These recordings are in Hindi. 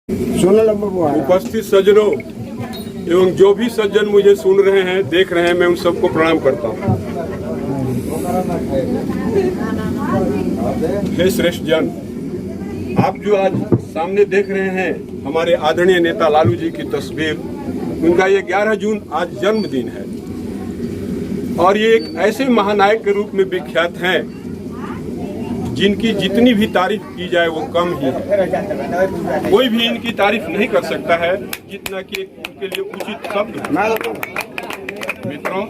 उपस्थित सज्जनों एवं जो भी सज्जन मुझे सुन रहे हैं, देख रहे हैं, मैं उन सबको प्रणाम करता हूँ। हे श्रेष्ठ जन, आप जो आज सामने देख रहे हैं हमारे आदरणीय नेता लालू जी की तस्वीर, उनका ये 11 जून आज जन्मदिन है और ये एक ऐसे महानायक के रूप में विख्यात हैं जिनकी जितनी भी तारीफ की जाए वो कम ही है। कोई भी इनकी तारीफ नहीं कर सकता है जितना कि उनके लिए उचित शब्द। मित्रों,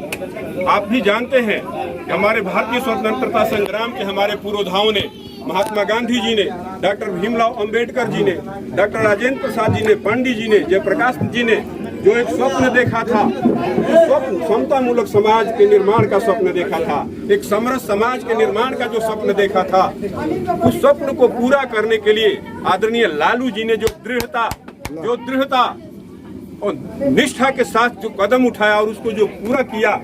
आप भी जानते हैं कि हमारे भारतीय स्वतंत्रता संग्राम के हमारे पुरोधाओं ने, महात्मा गांधी जी ने, डॉक्टर भीमराव अंबेडकर जी ने, डॉक्टर राजेंद्र प्रसाद जी ने, पंडित जी ने, जयप्रकाश जी ने जो एक स्वप्न देखा था, स्वप्न समतामूलक समाज के निर्माण का स्वप्न देखा था, एक समरस समाज के निर्माण का जो स्वप्न देखा था, उस स्वप्न को पूरा करने के लिए आदरणीय लालू जी ने जो दृढ़ता और निष्ठा के साथ जो कदम उठाया और उसको जो पूरा किया,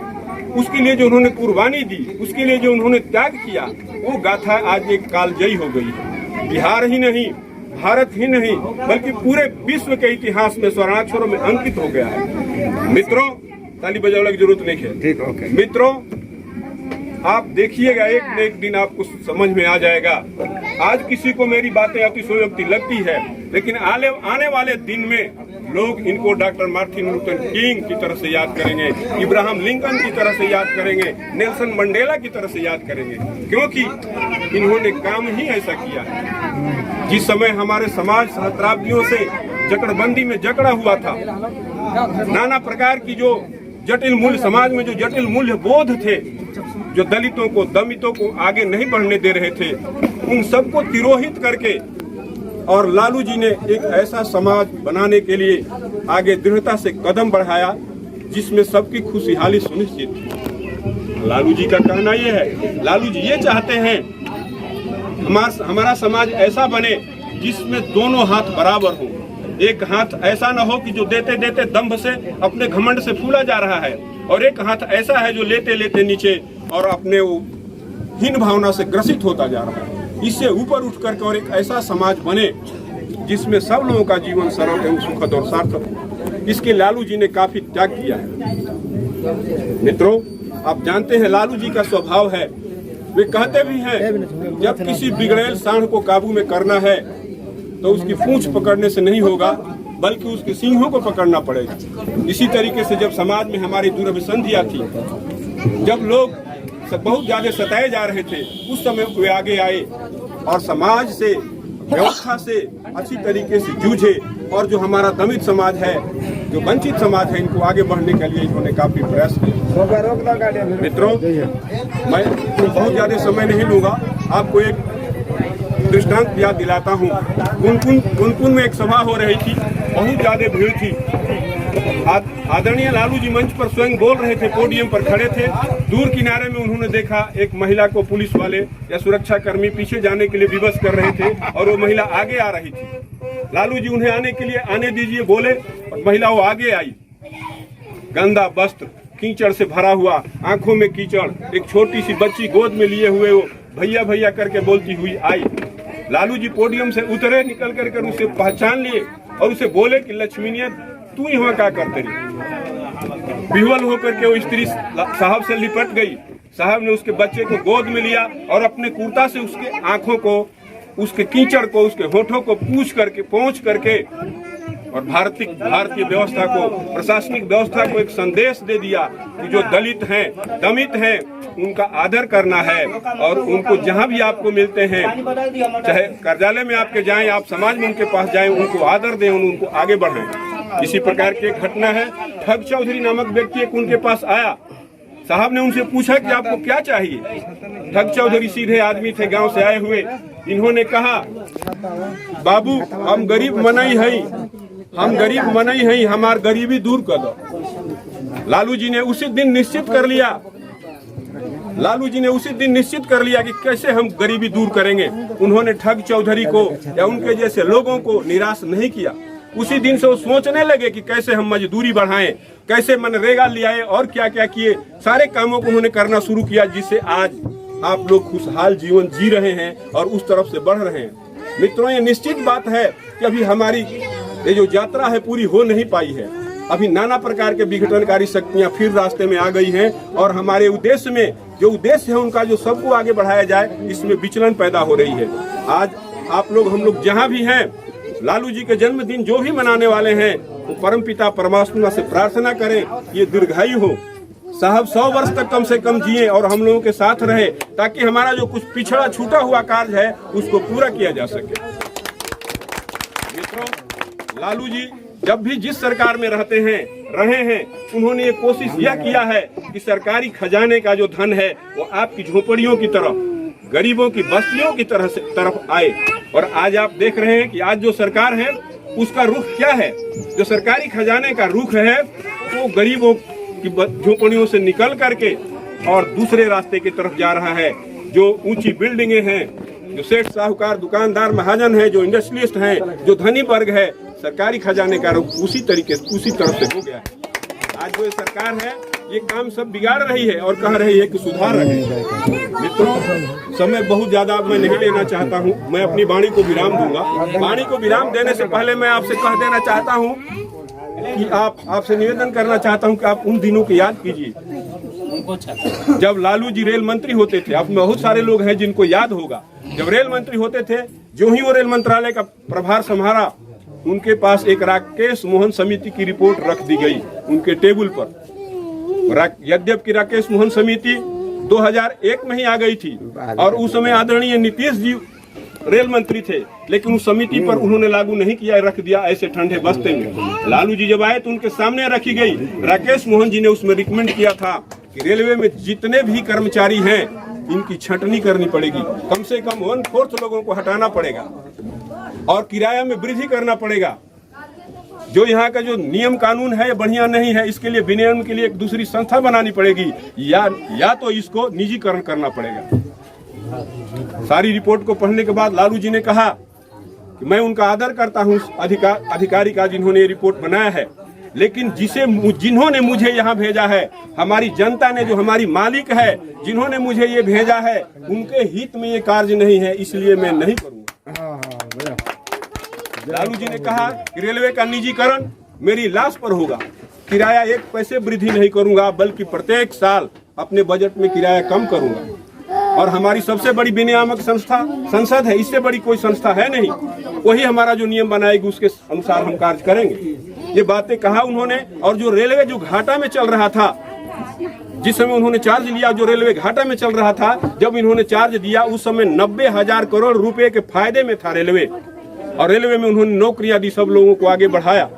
उसके लिए जो उन्होंने कुर्बानी दी, उसके लिए जो उन्होंने त्याग किया, वो गाथा आज एक कालजयी हो गई है। बिहार ही नहीं, भारत ही नहीं, बल्कि पूरे विश्व के इतिहास में स्वर्णाक्षरों में अंकित हो गया है। मित्रों, ताली बजाने की जरूरत नहीं है। ठीक, ओके। मित्रों, आप देखिएगा, एक न एक दिन आपको समझ में आ जाएगा। आज किसी को मेरी बातें अतिशयोक्ति लगती है, लेकिन आने वाले दिन में लोग इनको डॉक्टर मार्टिन लूथर किंग की तरह से याद करेंगे, इब्राहिम लिंकन की तरह से याद करेंगे, नेल्सन मंडेला की तरह से याद करेंगे, क्योंकि इन्होंने काम ही ऐसा किया है। जिस समय हमारे समाज सहस्राब्दियों से जकड़बंदी में जकड़ा हुआ था, नाना प्रकार की जो जटिल मूल्य, समाज में जो जटिल मूल्य बोध थे, जो दलितों को, दमितों को आगे नहीं बढ़ने दे रहे थे, उन सबको तिरोहित करके और लालू जी ने एक ऐसा समाज बनाने के लिए आगे दृढ़ता से कदम बढ़ाया जिसमें सबकी खुशहाली सुनिश्चित थी। लालू जी का कहना यह है, लालू जी ये चाहते हैं हमारा समाज ऐसा बने जिसमें दोनों हाथ बराबर हो। एक हाथ ऐसा न हो कि जो देते देते दंभ से, अपने घमंड से फूला जा रहा है, और एक हाथ ऐसा है जो लेते लेते नीचे और अपने हीन भावना से ग्रसित होता जा रहा है। इससे ऊपर उठ करके और एक ऐसा समाज बने जिसमें सब लोगों का जीवन सरल एवं सुखद और सार्थक हो। इसके लालू जी ने काफी त्याग किया है। मित्रों, आप जानते हैं लालू जी का स्वभाव है, वे कहते भी हैं जब किसी बिगड़ैल सांड को काबू में करना है तो उसकी पूंछ पकड़ने से नहीं होगा, बल्कि उसके सींगों को पकड़ना पड़ेगा। इसी तरीके से जब समाज में हमारी दुर्विसंधियां थी, जब लोग बहुत ज्यादा सताए जा रहे थे, उस समय वे आगे आए और समाज से, व्यवस्था से अच्छी तरीके से जूझे, और जो हमारा दमित समाज है, जो वंचित समाज है, इनको आगे बढ़ने के लिए इन्होंने काफी प्रयास किया। मित्रों, मैं बहुत ज्यादा समय नहीं लूंगा, आपको एक दृष्टांत याद दिलाता हूँ। कुनकुन में एक सभा हो रही थी, बहुत ज्यादा भीड़ थी। आदरणीय लालू जी मंच पर स्वयं बोल रहे थे, पोडियम पर खड़े थे। दूर किनारे में उन्होंने देखा एक महिला को पुलिस वाले या सुरक्षा कर्मी पीछे जाने के लिए विवश कर रहे थे और वो महिला आगे आ रही थी। लालू जी उन्हें आने के लिए आने दीजिए बोले और महिला वो आगे आई। गंदा वस्त्र, कीचड़ से भरा हुआ, आंखों में कीचड़, एक छोटी सी बच्ची गोद में लिए हुए वो भैया भैया करके बोलती हुई आई। लालू जी पोडियम से उतरे, निकल कर उसे पहचान लिए और उसे बोले कि लक्ष्मीनिया, तू यहाँ क्या करते रही। विह्वल होकर के वो स्त्री साहब से लिपट गई। साहब ने उसके बच्चे को गोद में लिया और अपने कुर्ता से उसके आंखों को, उसके कीचड़ को, उसके होठों को पोंछ करके और भारतीय व्यवस्था को, प्रशासनिक व्यवस्था को एक संदेश दे दिया कि जो दलित हैं, दमित हैं, उनका आदर करना है और उनको जहां भी आपको मिलते हैं, चाहे कार्यालय में आपके जाएं, आप समाज में उनके पास जाएं, उनको आदर दें, उनको आगे बढ़ाएं। इसी प्रकार की एक घटना है। ठग चौधरी नामक व्यक्ति एक उनके पास आया। साहब ने उनसे पूछा कि आपको क्या चाहिए। ठग चौधरी सीधे आदमी थे, गांव से आए हुए। इन्होंने कहा, बाबू हम गरीब मनई हई, हमार गरीबी दूर कर दो। लालू जी ने उसी दिन निश्चित कर लिया कि कैसे हम गरीबी दूर करेंगे। उन्होंने ठग चौधरी को या उनके जैसे लोगों को निराश नहीं किया। उसी दिन से वो सोचने लगे कि कैसे हम मजदूरी बढ़ाएं, कैसे मनरेगा ले आए और क्या क्या किए। सारे कामों को उन्होंने करना शुरू किया, जिससे आज आप लोग खुशहाल जीवन जी रहे हैं और उस तरफ से बढ़ रहे हैं। मित्रों, ये निश्चित बात है कि अभी हमारी ये जो यात्रा है पूरी हो नहीं पाई है। अभी नाना प्रकार के विघटनकारी शक्तियां फिर रास्ते में आ गई हैं और हमारे उद्देश्य में जो उद्देश्य है उनका जो सबको आगे बढ़ाया जाए, इसमें विचलन पैदा हो रही है। आज आप लोग हम लोग जहां भी हैं, लालू जी के जन्मदिन जो भी मनाने वाले हैं, वो परमपिता परमात्मा से प्रार्थना करें ये दीर्घायु हो, साहब 100 वर्ष तक कम से कम जिए और हम लोगों के साथ रहे, ताकि हमारा जो कुछ पिछड़ा छूटा हुआ कार्य है उसको पूरा किया जा सके। मित्रों, लालू जी जब भी जिस सरकार में रहे हैं, उन्होंने ये कोशिश यह किया है कि सरकारी खजाने का जो धन है वो आपकी झोपड़ियों की तरफ, गरीबों की बस्तियों की तरफ आए। और आज आप देख रहे हैं कि आज जो सरकार है उसका रुख क्या है। जो सरकारी खजाने का रुख है वो गरीबों की झोपड़ियों से निकल करके और दूसरे रास्ते की तरफ जा रहा है। जो ऊंची बिल्डिंगें हैं, जो सेठ साहूकार दुकानदार महाजन है, जो इंडस्ट्रियलिस्ट हैं, जो धनी वर्ग है, सरकारी खजाने का रुख उसी तरफ से हो गया है। आज जो सरकार है ये काम सब बिगाड़ रही है और कह रही है कि सुधार रहे। मित्रों, समय बहुत ज्यादा मैं नहीं लेना चाहता हूँ, मैं अपनी वाणी को विराम दूंगा। वाणी को विराम देने से पहले मैं आपसे कह देना चाहता हूँ कि आपसे निवेदन करना चाहता हूँ कि आप उन दिनों को याद कीजिए जब लालू जी रेल मंत्री होते थे। आप बहुत सारे लोग हैं जिनको याद होगा, जब रेल मंत्री होते थे, जो ही वो रेल मंत्रालय का प्रभार संभाला, उनके पास एक राकेश मोहन समिति की रिपोर्ट रख दी गई उनके टेबल पर। यद्यपि राकेश मोहन समिति 2001 में ही आ गई थी और उस समय आदरणीय नीतीश जी रेल मंत्री थे, लेकिन उस समिति पर उन्होंने लागू नहीं किया, रख दिया ऐसे ठंडे बस्ते में। लालू जी जब आए तो उनके सामने रखी गई। राकेश मोहन जी ने उसमें रिकमेंड किया था कि रेलवे में जितने भी कर्मचारी हैं इनकी छंटनी करनी पड़ेगी, कम से कम 1/4 लोगों को हटाना पड़ेगा और किराया में वृद्धि करना पड़ेगा। जो यहाँ का जो नियम कानून है बढ़िया नहीं है, इसके लिए विनियमन के लिए एक दूसरी संस्था बनानी पड़ेगी या तो इसको निजीकरण करना पड़ेगा। सारी रिपोर्ट को पढ़ने के बाद लालू जी ने कहा कि मैं उनका आदर करता हूँ अधिकारी का जिन्होंने ये रिपोर्ट बनाया है, लेकिन जिन्होंने मुझे यहाँ भेजा है, हमारी जनता ने, जो हमारी मालिक है, जिन्होंने मुझे ये भेजा है, उनके हित में ये कार्य नहीं है, इसलिए मैं नहीं करूँगा। लालू जी ने कहा कि रेलवे का निजीकरण मेरी लाश पर होगा, किराया 1 पैसे वृद्धि नहीं करूंगा, बल्कि प्रत्येक साल अपने बजट में किराया कम करूंगा। और हमारी सबसे बड़ी विनियामक संस्था संसद है, इससे बड़ी कोई संस्था है नहीं, वही हमारा जो नियम बनाएगी उसके अनुसार हम कार्य करेंगे। ये बातें कहा उन्होंने। और जो रेलवे जो घाटा में चल रहा था, जिस समय उन्होंने चार्ज लिया, जो रेलवे घाटा में चल रहा था, जब इन्होंने चार्ज दिया उस समय 90,000 करोड़ रुपए के फायदे में था रेलवे। और रेलवे में उन्होंने नौकरियां दी, सब लोगों को आगे बढ़ाया।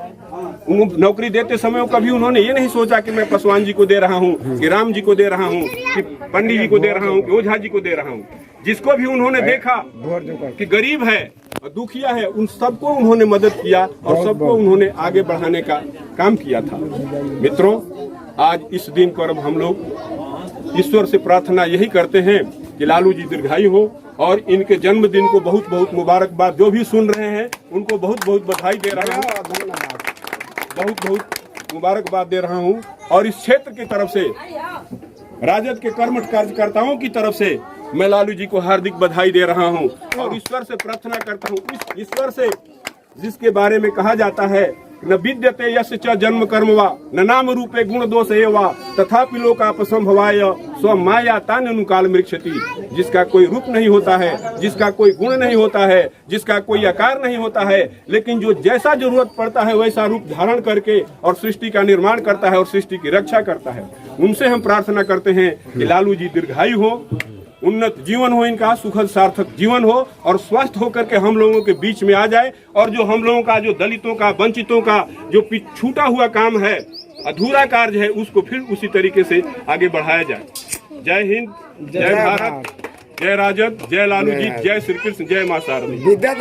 नौकरी देते समय कभी उन्होंने ये नहीं सोचा कि मैं पासवान जी को दे रहा हूँ, कि राम जी को दे रहा हूँ, कि पंडित जी को दे रहा हूँ, कि ओझा जी को दे रहा हूँ। जिसको भी उन्होंने देखा कि गरीब है और दुखिया है, उन सबको उन्होंने मदद किया और सबको उन्होंने आगे बढ़ाने का काम किया था। मित्रों, आज इस दिन पर अब हम लोग ईश्वर से प्रार्थना यही करते हैं कि लालू जी दीर्घायु हो और इनके जन्मदिन को बहुत बहुत मुबारकबाद। जो भी सुन रहे हैं उनको बहुत बहुत बधाई दे रहा हूँ, बहुत बहुत मुबारकबाद दे रहा हूँ। और इस क्षेत्र की तरफ से, राजद के कर्मठ कार्यकर्ताओं की तरफ से मैं लालू जी को हार्दिक बधाई दे रहा हूँ और ईश्वर से प्रार्थना करता हूँ, इस ईश्वर से जिसके बारे में कहा जाता है न विद्यते यस्य च जन्म कर्मवा न नाम रूपे गुण दोष एवा तथापि लोकापसंभवाय स्व माया तान्यनुकाल मृक्षति। जिसका कोई रूप नहीं होता है, जिसका कोई गुण नहीं होता है, जिसका कोई आकार नहीं होता है, लेकिन जो जैसा जरूरत पड़ता है वैसा रूप धारण करके और सृष्टि का निर्माण करता है और सृष्टि की रक्षा करता है। उनसे हम प्रार्थना करते हैं कि लालू जी दीर्घायु हो, उन्नत जीवन हो, इनका सुखद सार्थक जीवन हो और स्वस्थ होकर के हम लोगों के बीच में आ जाए। और जो हम लोगों का, जो दलितों का, वंचितों का जो छूटा हुआ काम है, अधूरा कार्य है, उसको फिर उसी तरीके से आगे बढ़ाया जाए। जय हिंद, जय भारत, जय राजद, जय लालू जी, जय श्री कृष्ण, जय मां शारदा।